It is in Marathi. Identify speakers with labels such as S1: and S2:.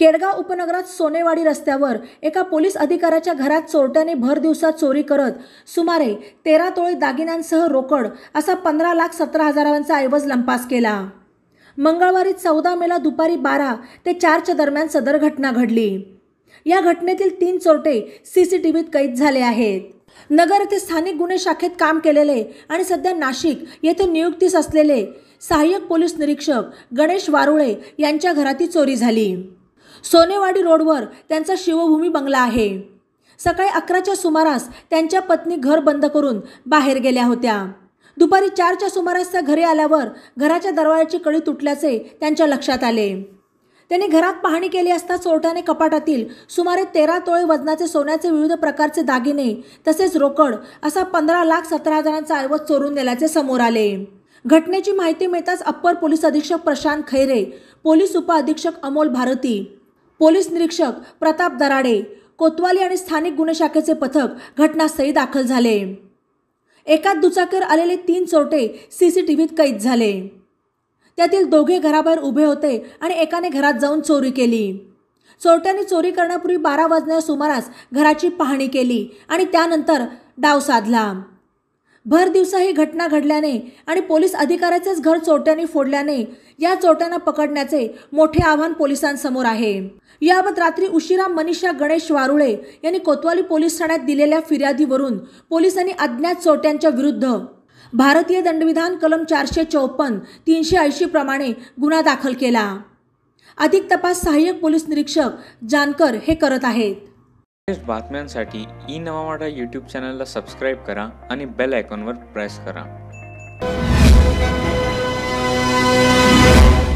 S1: केडगाव उपनगरात सोनेवाडी रस्त्यावर एका पोलीस अधिकाऱ्याच्या घरात चोरट्याने भर दिवसात चोरी करत सुमारे 13 तोळे दागिन्यांसह रोकड असा 15,17,000चा ऐवज लंपास केला। मंगळवारी 14 मेला दुपारी 12 ते 4च्या दरम्यान सदर घटना घडली। या घटनेतील 3 चोरटे सीसीटीव्हीत कैद झाले आहेत। नगर येथे स्थानिक गुन्हे शाखेत काम केलेले आणि सध्या नाशिक येथे नियुक्तीस असलेले सहाय्यक पोलीस निरीक्षक गणेश वारुळे यांच्या घरात चोरी झाली। सोनेवाडी रोडवर त्यांचा शिवभूमी बंगला आहे। सकाळी 11च्या सुमारास त्यांच्या पत्नी घर बंद करून बाहेर गेल्या होत्या। दुपारी 4च्या सुमारास त्या घरी आल्यावर घराच्या दरवाजाची कडी तुटल्याचे त्यांच्या लक्षात आले। त्यांनी घरात पाहणी केली असता चोरट्याने कपाटातील सुमारे 13 तोळे वजनाचे सोन्याचे विविध प्रकारचे दागिने तसेच रोकड असा 15,17,000चा ऐवज चोरून नेल्याचे समोर आले। घटनेची माहिती मिळताच अप्पर पोलीस अधीक्षक प्रशांत खैरे, पोलीस उपअधीक्षक अमोल भारती, पोलीस निरीक्षक प्रताप दराडे, कोतवाली आणि स्थानिक गुन्हे शाखेचे पथक घटनास्थळी दाखल झाले। एकाच दुचाकीवर आलेले 3 चोरटे सीसीटीव्हीत कैद झाले। त्यातील दोघे घराबाहेर उभे होते आणि एकाने घरात जाऊन चोरी केली। चोरट्यांनी चोरी करण्यापूर्वी 12 वाजण्याच्या सुमारास घराची पाहणी केली आणि त्यानंतर डाव साधला। भर दिवसा ही घटना घडल्याने आणि पोलीस अधिकाऱ्याचेच घर चोरट्यांनी फोडल्याने या चोरट्यांना पकडण्याचे मोठे आव्हान पोलिसांसमोर आहे। याबाबत रात्री उशिरा मनीषा गणेश वारुळे यांनी कोतवाली पोलीस ठाण्यात दिलेल्या फिर्यादीवरून पोलिसांनी अज्ञात चोरट्यांच्या विरुद्ध भारतीय दंडविधान कलम 454, 380 प्रमाणे गुन्हा दाखल केला। अधिक तपास सहाय्यक पोलीस निरीक्षक जानकर हे करत आहेत।
S2: बातम्यांसाठी ई नवा मराठा यूट्यूब चॅनलला सबस्क्राईब करा आणि बेल आयकॉनवर प्रेस करा।